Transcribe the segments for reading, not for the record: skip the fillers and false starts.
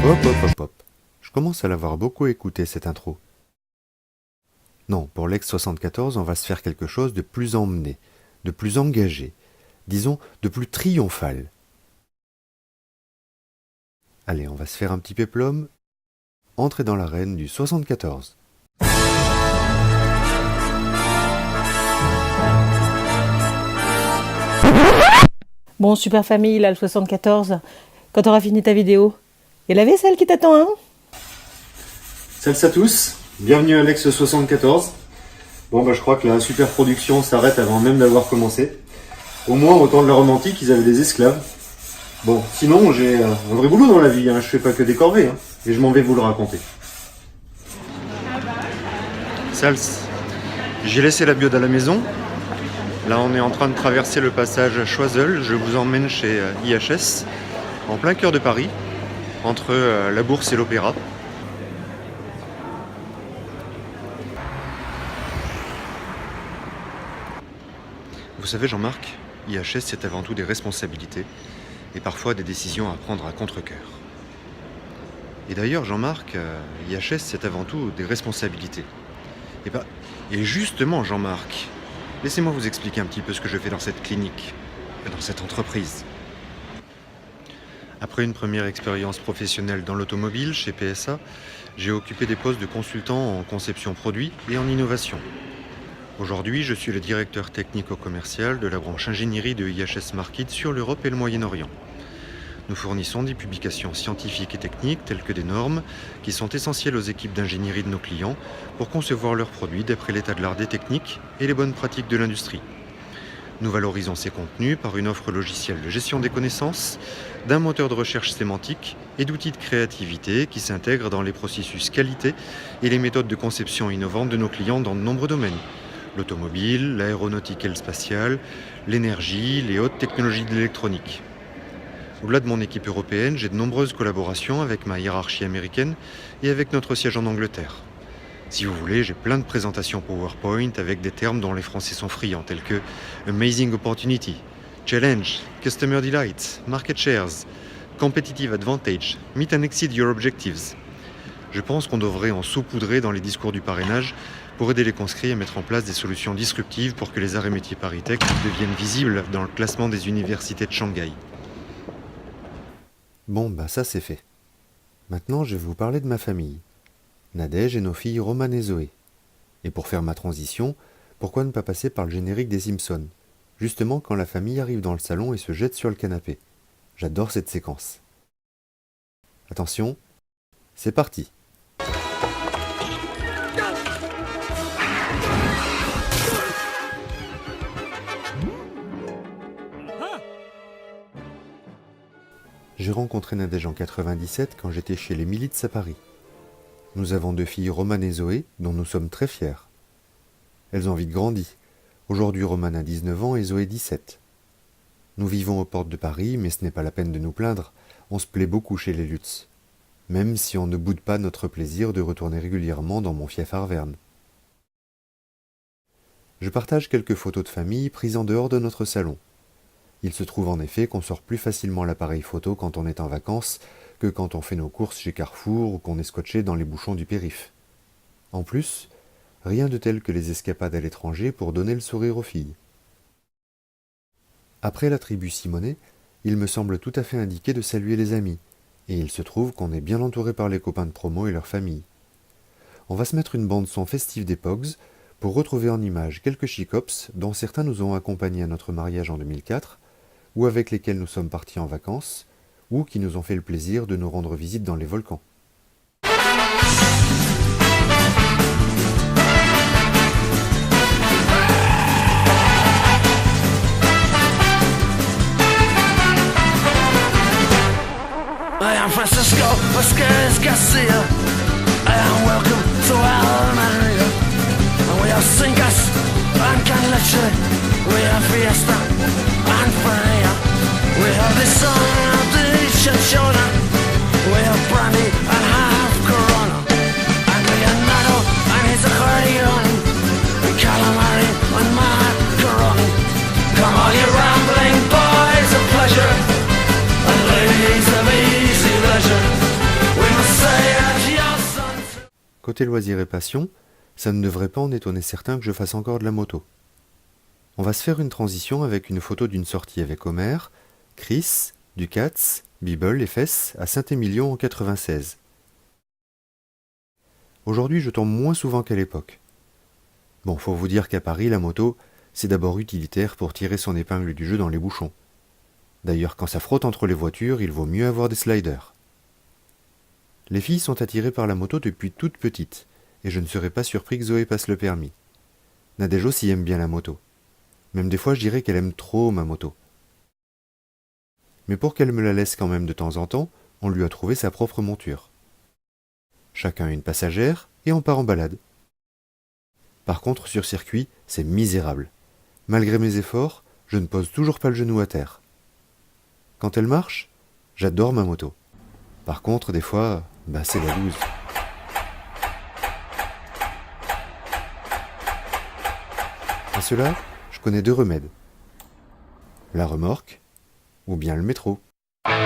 Hop hop hop hop. Je commence à l'avoir beaucoup écouté cette intro. Non, pour l'ex 74, on va se faire quelque chose de plus emmené, de plus engagé, disons de plus triomphal. Allez, on va se faire un petit péplum. Entrez dans l'arène du 74. Bon, super famille, là, le 74. Quand t'auras fini ta vidéo, et la vaisselle qui t'attend, hein? Salut à tous, bienvenue à l'ex 74. Bon, je crois que la super production s'arrête avant même d'avoir commencé. Au moins, au temps de la romantique, ils avaient des esclaves. Bon, sinon, j'ai un vrai boulot dans la vie, hein. Je fais pas que des corvées, hein. Et je m'en vais vous le raconter. Sals, j'ai laissé la biode à la maison. Là, on est en train de traverser le passage Choiseul. Je vous emmène chez IHS, en plein cœur de Paris, entre la Bourse et l'Opéra. Vous savez, Jean-Marc, IHS, c'est avant tout des responsabilités et parfois des décisions à prendre à contre-cœur. Et d'ailleurs, Jean-Marc, IHS, c'est avant tout des responsabilités. Et justement, Jean-Marc, laissez-moi vous expliquer un petit peu ce que je fais dans cette clinique, dans cette entreprise. Après une première expérience professionnelle dans l'automobile chez PSA, j'ai occupé des postes de consultant en conception produit et en innovation. Aujourd'hui, je suis le directeur technico-commercial de la branche ingénierie de IHS Markit sur l'Europe et le Moyen-Orient. Nous fournissons des publications scientifiques et techniques telles que des normes qui sont essentielles aux équipes d'ingénierie de nos clients pour concevoir leurs produits d'après l'état de l'art des techniques et les bonnes pratiques de l'industrie. Nous valorisons ces contenus par une offre logicielle de gestion des connaissances, d'un moteur de recherche sémantique et d'outils de créativité qui s'intègrent dans les processus qualité et les méthodes de conception innovantes de nos clients dans de nombreux domaines. L'automobile, l'aéronautique et le spatial, l'énergie, les hautes technologies de l'électronique. Au-delà de mon équipe européenne, j'ai de nombreuses collaborations avec ma hiérarchie américaine et avec notre siège en Angleterre. Si vous voulez, j'ai plein de présentations PowerPoint avec des termes dont les Français sont friands, tels que Amazing Opportunity, Challenge, Customer Delight, Market Shares, Competitive Advantage, Meet and Exceed Your Objectives. Je pense qu'on devrait en saupoudrer dans les discours du parrainage pour aider les conscrits à mettre en place des solutions disruptives pour que les arts et métiers Paris-Tech deviennent visibles dans le classement des universités de Shanghai. Bon, ça c'est fait. Maintenant, je vais vous parler de ma famille. Nadège et nos filles Romane et Zoé. Et pour faire ma transition, pourquoi ne pas passer par le générique des Simpsons, justement quand la famille arrive dans le salon et se jette sur le canapé. J'adore cette séquence. Attention, c'est parti. J'ai rencontré Nadège en 97 quand j'étais chez les Milits à Paris. Nous avons 2 filles, Romane et Zoé, dont nous sommes très fiers. Elles ont vite grandi. Aujourd'hui, Romane a 19 ans et Zoé 17. Nous vivons aux portes de Paris, mais ce n'est pas la peine de nous plaindre. On se plaît beaucoup chez les Lutz. Même si on ne boude pas notre plaisir de retourner régulièrement dans mon fief Arverne. Je partage quelques photos de famille prises en dehors de notre salon. Il se trouve en effet qu'on sort plus facilement l'appareil photo quand on est en vacances que quand on fait nos courses chez Carrefour ou qu'on est scotché dans les bouchons du périph'. En plus, rien de tel que les escapades à l'étranger pour donner le sourire aux filles. Après la tribu Simonet, il me semble tout à fait indiqué de saluer les amis, et il se trouve qu'on est bien entouré par les copains de promo et leurs familles. On va se mettre une bande-son festive des Pogs pour retrouver en images quelques chicops dont certains nous ont accompagnés à notre mariage en 2004, ou avec lesquels nous sommes partis en vacances, ou qui nous ont fait le plaisir de nous rendre visite dans les volcans. I am Francisco Vasquez Garcia. I am welcome to Almeria. And we have Cingas and Canleche. We have Fiesta and Fania. We have the sun of the Shenshona. We have brandy and half Corona. And Leonardo and his accordion. And calamari and macaroni. Come on, you rambling boys of pleasure. And ladies of easy leisure. We Côté loisirs et passion, ça ne devrait pas en étonner certains que je fasse encore de la moto. On va se faire une transition avec une photo d'une sortie avec Homer, Chris, Ducats, Bibble et Fess à Saint-Émilion en 96. Aujourd'hui, je tombe moins souvent qu'à l'époque. Bon, faut vous dire qu'à Paris, la moto, c'est d'abord utilitaire pour tirer son épingle du jeu dans les bouchons. D'ailleurs, quand ça frotte entre les voitures, il vaut mieux avoir des sliders. Les filles sont attirées par la moto depuis toute petite, et je ne serais pas surpris que Zoé passe le permis. Nadège aussi aime bien la moto. Même des fois, je dirais qu'elle aime trop ma moto. Mais pour qu'elle me la laisse quand même de temps en temps, on lui a trouvé sa propre monture. Chacun a une passagère, et on part en balade. Par contre, sur circuit, c'est misérable. Malgré mes efforts, je ne pose toujours pas le genou à terre. Quand elle marche, j'adore ma moto. Par contre, des fois, c'est la loose. À cela, je connais 2 remèdes. La remorque ou bien le métro. Your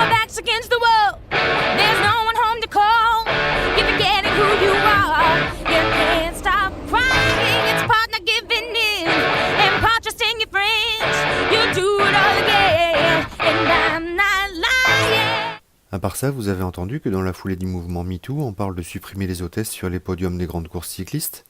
back's against the wall. There's no one home to call. You're forgetting who you are. You can't stop crying. It's partner giving in. And part trusting your friends. You do it all again. And I'm not lying. À part ça, vous avez entendu que dans la foulée du mouvement MeToo, on parle de supprimer les hôtesses sur les podiums des grandes courses cyclistes?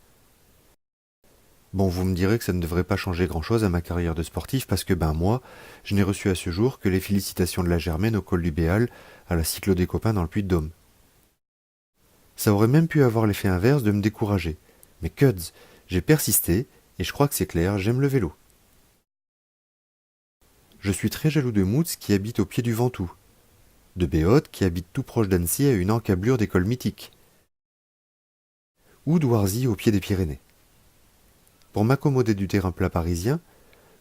Bon, vous me direz que ça ne devrait pas changer grand-chose à ma carrière de sportif parce que, moi, je n'ai reçu à ce jour que les félicitations de la Germaine au col du Béal, à la cyclo des copains dans le Puy-de-Dôme. Ça aurait même pu avoir l'effet inverse de me décourager. Mais Cuds, j'ai persisté, et je crois que c'est clair, j'aime le vélo. Je suis très jaloux de Moutz qui habite au pied du Ventoux, de Béotte qui habite tout proche d'Annecy à une encablure d'école mythique, ou d'Ouarzy au pied des Pyrénées. Pour m'accommoder du terrain plat parisien,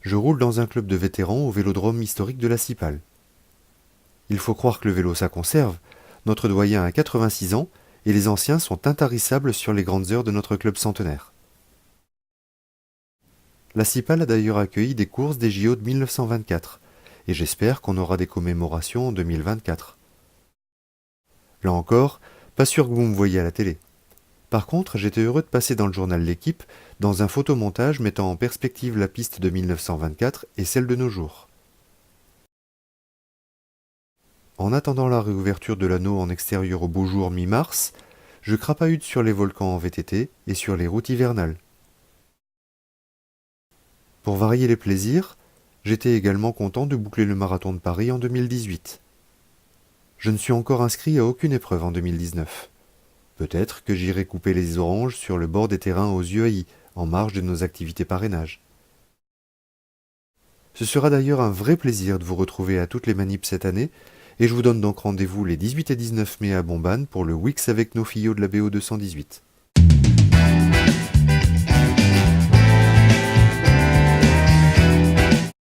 je roule dans un club de vétérans au vélodrome historique de la Cipale. Il faut croire que le vélo ça conserve, notre doyen a 86 ans et les anciens sont intarissables sur les grandes heures de notre club centenaire. La Cipale a d'ailleurs accueilli des courses des JO de 1924, et j'espère qu'on aura des commémorations en 2024. Là encore, pas sûr que vous me voyiez à la télé. Par contre, j'étais heureux de passer dans le journal L'Équipe, dans un photomontage mettant en perspective la piste de 1924 et celle de nos jours. En attendant la réouverture de l'anneau en extérieur au beau jour mi-mars, je crapahute sur les volcans en VTT et sur les routes hivernales. Pour varier les plaisirs, j'étais également content de boucler le marathon de Paris en 2018. Je ne suis encore inscrit à aucune épreuve en 2019. Peut-être que j'irai couper les oranges sur le bord des terrains aux yeux haïs, en marge de nos activités parrainage. Ce sera d'ailleurs un vrai plaisir de vous retrouver à toutes les manips cette année, et je vous donne donc rendez-vous les 18 et 19 mai à Bombane pour le Wix avec nos fillots de la BO 218.